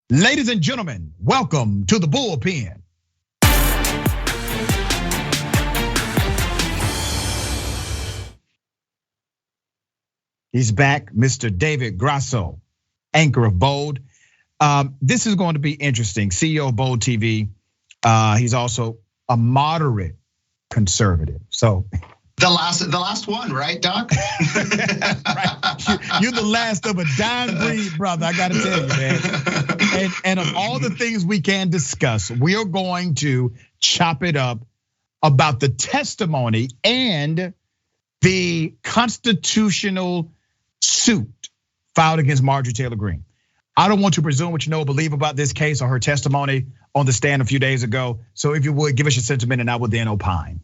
Ladies and gentlemen, welcome to the Bullpen. He's back, Mr. David Grasso, anchor of Bold. This is going to be interesting. CEO of Bold TV. He's also a moderate conservative. So the last one, right, Doc? Right. You're the last of a dying breed, brother. I got to tell you, man. And of all the things we can discuss, we are going to chop it up about the testimony and the constitutional suit filed against Marjorie Taylor Greene. I don't want to presume what you know or believe about this case or her testimony on the stand a few days ago. So if you would, give us your sentiment and I will then opine.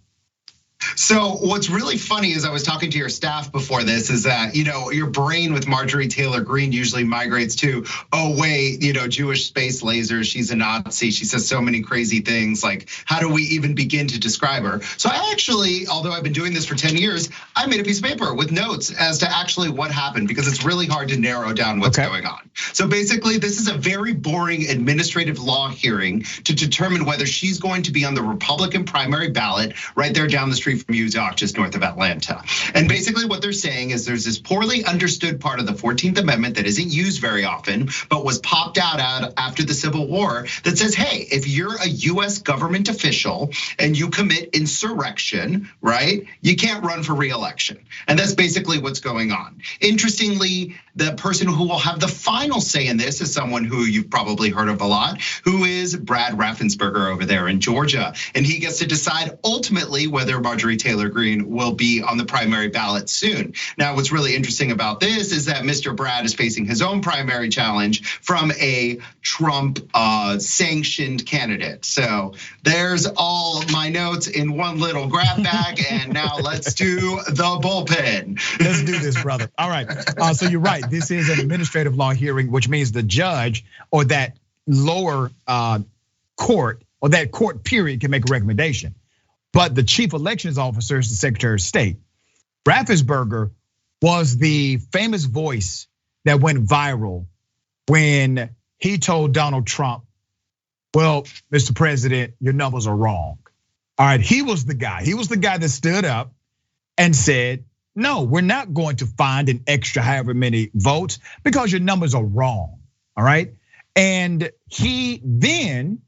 So what's really funny is I was talking to your staff before this is that, your brain with Marjorie Taylor Greene usually migrates to, oh wait, Jewish space lasers, she's a Nazi, she says so many crazy things, like how do we even begin to describe her? So I actually, although I've been doing this for 10 years, I made a piece of paper with notes as to actually what happened because it's really hard to narrow down what's going on. So basically this is a very boring administrative law hearing to determine whether she's going to be on the Republican primary ballot right there down the street from you, Doc, just north of Atlanta. And basically what they're saying is there's this poorly understood part of the 14th Amendment that isn't used very often, but was popped out after the Civil War that says, hey, if you're a US government official and you commit insurrection, right, you can't run for reelection. And that's basically what's going on. Interestingly, the person who will have the final say in this is someone who you've probably heard of a lot, who is Brad Raffensperger over there in Georgia. And he gets to decide ultimately whether Marjorie Taylor Greene will be on the primary ballot soon. Now, what's really interesting about this is that Mr. Brad is facing his own primary challenge from a Trump sanctioned candidate. So there's all my notes in one little grab bag. And now let's do the bullpen. Let's do this, brother. All right, so you're right. This is an administrative law hearing, which means the judge or that lower court or that court period can make a recommendation. But the chief elections officer is the Secretary of State. Raffensperger was the famous voice that went viral when he told Donald Trump, well, Mr. President, your numbers are wrong. All right, he was the guy. He was the guy that stood up and said, no, we're not going to find an extra however many votes because your numbers are wrong, all right? And he then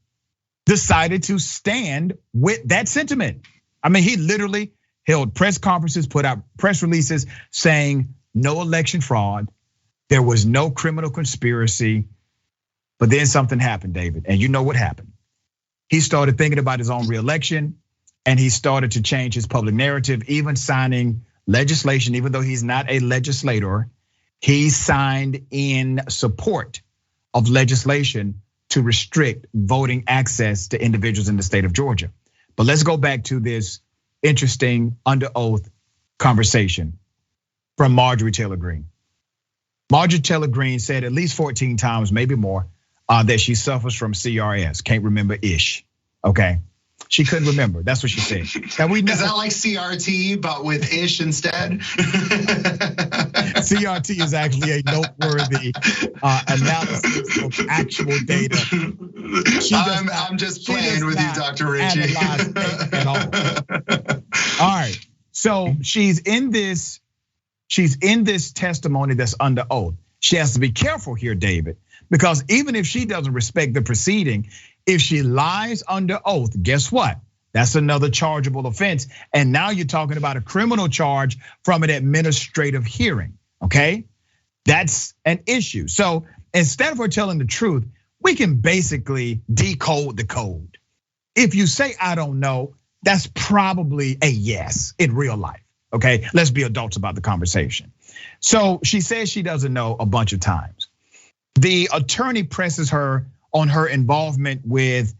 decided to stand with that sentiment. I mean, he literally held press conferences, put out press releases saying no election fraud, there was no criminal conspiracy, but then something happened, David, and you know what happened. He started thinking about his own reelection and he started to change his public narrative, even signing legislation, even though he's not a legislator, he signed in support of legislation to restrict voting access to individuals in the state of Georgia. But let's go back to this interesting under oath conversation from Marjorie Taylor Greene. Marjorie Taylor Greene said at least 14 times, maybe more, that she suffers from CRS, can't remember ish, okay? She couldn't remember, that's what she said. Now we know, is that like CRT, but with ish instead? CRT is actually a noteworthy analysis of actual data. I'm just playing with you, Dr. Richey. At all right, so she's in this testimony that's under oath. She has to be careful here, David, because even if she doesn't respect the proceeding, if she lies under oath, guess what? That's another chargeable offense. And now you're talking about a criminal charge from an administrative hearing, okay? That's an issue. So instead of her telling the truth, we can basically decode the code. If you say, I don't know, that's probably a yes in real life, okay? Let's be adults about the conversation. So she says she doesn't know a bunch of times. The attorney presses her on her involvement with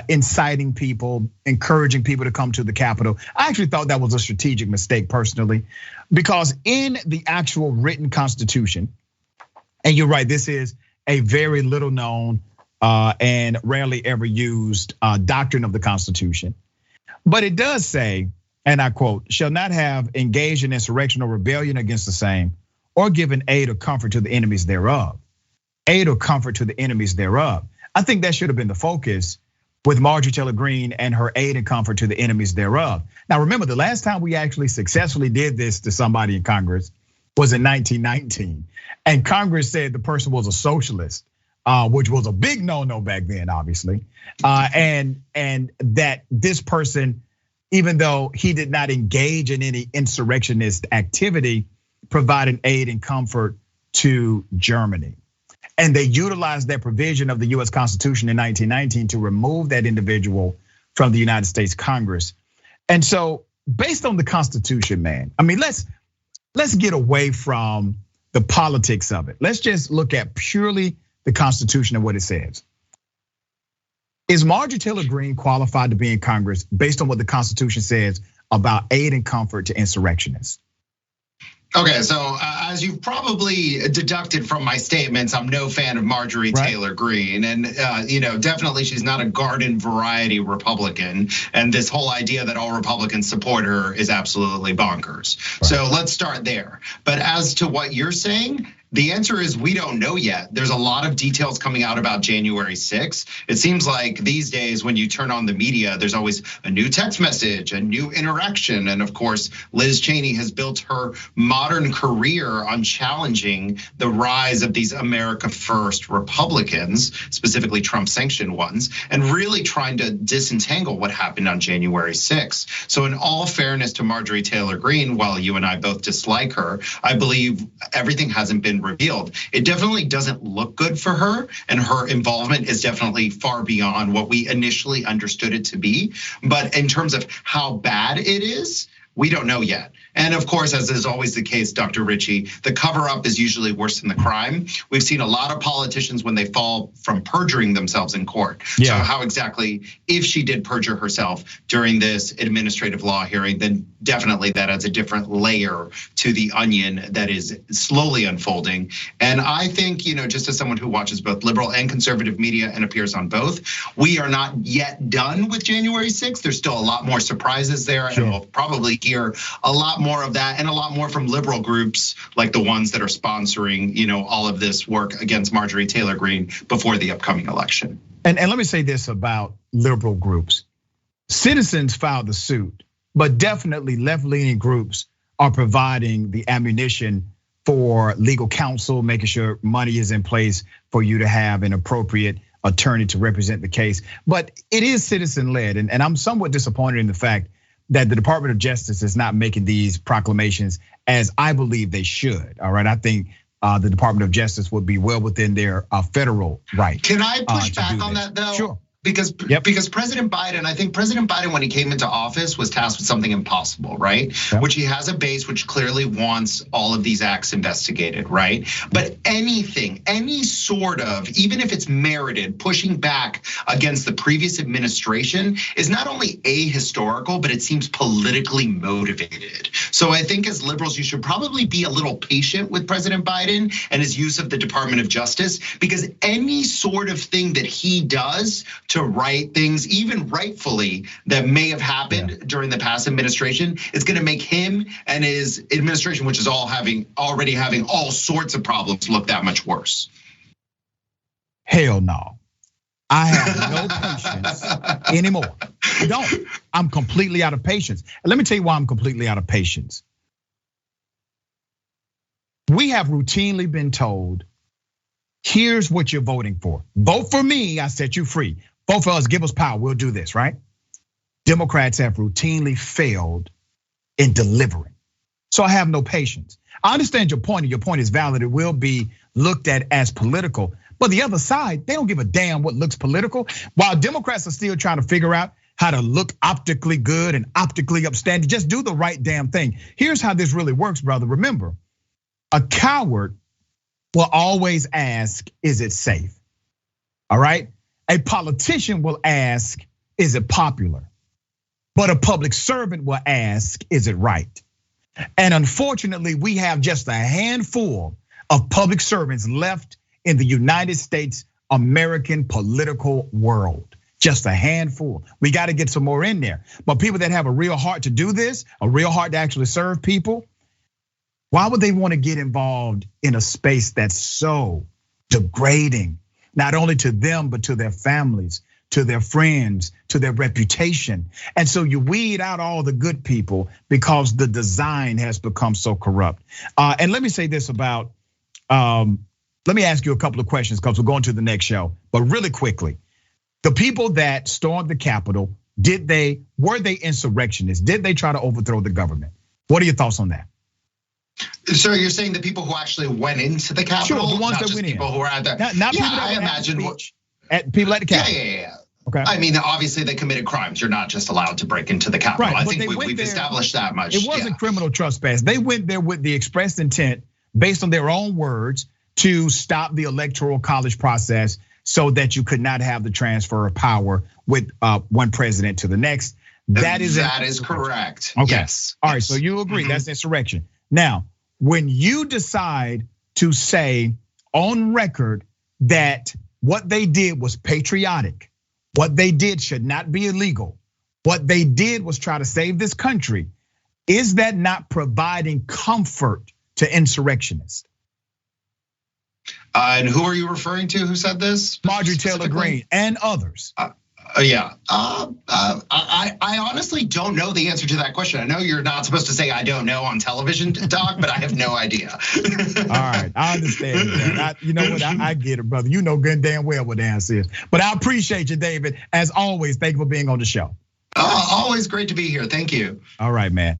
inciting people, encouraging people to come to the Capitol. I actually thought that was a strategic mistake personally, because in the actual written Constitution, and you're right, this is a very little known and rarely ever used doctrine of the Constitution. But it does say, and I quote, shall not have engaged in insurrection or rebellion against the same, or given aid or comfort to the enemies thereof. aid or comfort to the enemies thereof. I think that should have been the focus with Marjorie Taylor Greene and her aid and comfort to the enemies thereof. Now, remember, the last time we actually successfully did this to somebody in Congress was in 1919. And Congress said the person was a socialist, which was a big no-no back then, obviously. And that this person, even though he did not engage in any insurrectionist activity, provided aid and comfort to Germany. And they utilized that provision of the US Constitution in 1919 to remove that individual from the United States Congress. And so based on the Constitution, man, I mean, let's get away from the politics of it. Let's just look at purely the Constitution and what it says. Is Marjorie Taylor Greene qualified to be in Congress based on what the Constitution says about aid and comfort to insurrectionists? Okay, so as you've probably deducted from my statements, I'm no fan of Marjorie Taylor Greene, and definitely she's not a garden variety Republican. And this whole idea that all Republicans support her is absolutely bonkers. Right. So let's start there. But as to what you're saying, the answer is we don't know yet. There's a lot of details coming out about January 6th. It seems like these days when you turn on the media, there's always a new text message, a new interaction. And of course, Liz Cheney has built her modern career on challenging the rise of these America First Republicans, specifically Trump-sanctioned ones, and really trying to disentangle what happened on January 6th. So in all fairness to Marjorie Taylor Greene, while you and I both dislike her, I believe everything hasn't been revealed. It definitely doesn't look good for her, and her involvement is definitely far beyond what we initially understood it to be. But in terms of how bad it is, we don't know yet. And of course, as is always the case, Dr. Richey, the cover up is usually worse than the crime. We've seen a lot of politicians when they fall from perjuring themselves in court. Yeah. So how exactly, if she did perjure herself during this administrative law hearing, then definitely that adds a different layer to the onion that is slowly unfolding. And I think, just as someone who watches both liberal and conservative media and appears on both, we are not yet done with January 6th. There's still a lot more surprises there, sure. And we'll probably hear a lot more of that and a lot more from liberal groups like the ones that are sponsoring, all of this work against Marjorie Taylor Greene before the upcoming election. And let me say this about liberal groups. Citizens filed the suit, but definitely left-leaning groups are providing the ammunition for legal counsel, making sure money is in place for you to have an appropriate attorney to represent the case. But it is citizen-led, and I'm somewhat disappointed in the fact that the Department of Justice is not making these proclamations as I believe they should. All right, I think the Department of Justice would be well within their federal right. Can I push back on that though? Sure. Because President Biden, I think President Biden, when he came into office, was tasked with something impossible, right? Yeah. Which he has a base which clearly wants all of these acts investigated, right? But anything, any sort of, even if it's merited, pushing back against the previous administration is not only ahistorical, but it seems politically motivated. So I think as liberals, you should probably be a little patient with President Biden and his use of the Department of Justice, because any sort of thing that he does to right things, even rightfully, that may have happened during the past administration, is gonna make him and his administration, which is already having all sorts of problems, look that much worse. Hell no. I have no patience anymore. I don't. I'm completely out of patience. And let me tell you why I'm completely out of patience. We have routinely been told, here's what you're voting for. Vote for me, I set you free. Vote for us, give us power, we'll do this, right? Democrats have routinely failed in delivering. So I have no patience. I understand your point, and your point is valid. It will be looked at as political. But the other side, they don't give a damn what looks political. While Democrats are still trying to figure out how to look optically good and optically upstanding, just do the right damn thing. Here's how this really works, brother. Remember, a coward will always ask, is it safe? All right? A politician will ask, is it popular? But a public servant will ask, is it right? And unfortunately, we have just a handful of public servants left in the United States American political world. Just a handful. We got to get some more in there. But people that have a real heart to do this, a real heart to actually serve people, why would they want to get involved in a space that's so degrading, not only to them, but to their families, to their friends, to their reputation. And so you weed out all the good people because the design has become so corrupt. And let me say this about, let me ask you a couple of questions because we're going to the next show, but really quickly. The people that stormed the Capitol, were they insurrectionists? Did they try to overthrow the government? What are your thoughts on that? So you're saying the people who actually went into the Capitol? Sure, the ones that went in. People who were at the, not people that I imagine people at the Capitol. Yeah. Okay. I mean, obviously they committed crimes. You're not just allowed to break into the Capitol. Right, I think we've established that much. It wasn't criminal trespass. They went there with the expressed intent, based on their own words, to stop the electoral college process so that you could not have the transfer of power with one president to the next. That is correct. Okay. Yes. All right, so you agree that's insurrection. Now, when you decide to say on record that what they did was patriotic, what they did should not be illegal, what they did was try to save this country, is that not providing comfort to insurrectionists? And who are you referring to? Who said this? Marjorie Taylor Greene and others. Yeah, I honestly don't know the answer to that question. I know you're not supposed to say I don't know on television, Doc, but I have no idea. All right, I understand that. You know what? I get it, brother. You know good and damn well what the answer is. But I appreciate you, David. As always, thank you for being on the show. Always great to be here. Thank you. All right, man.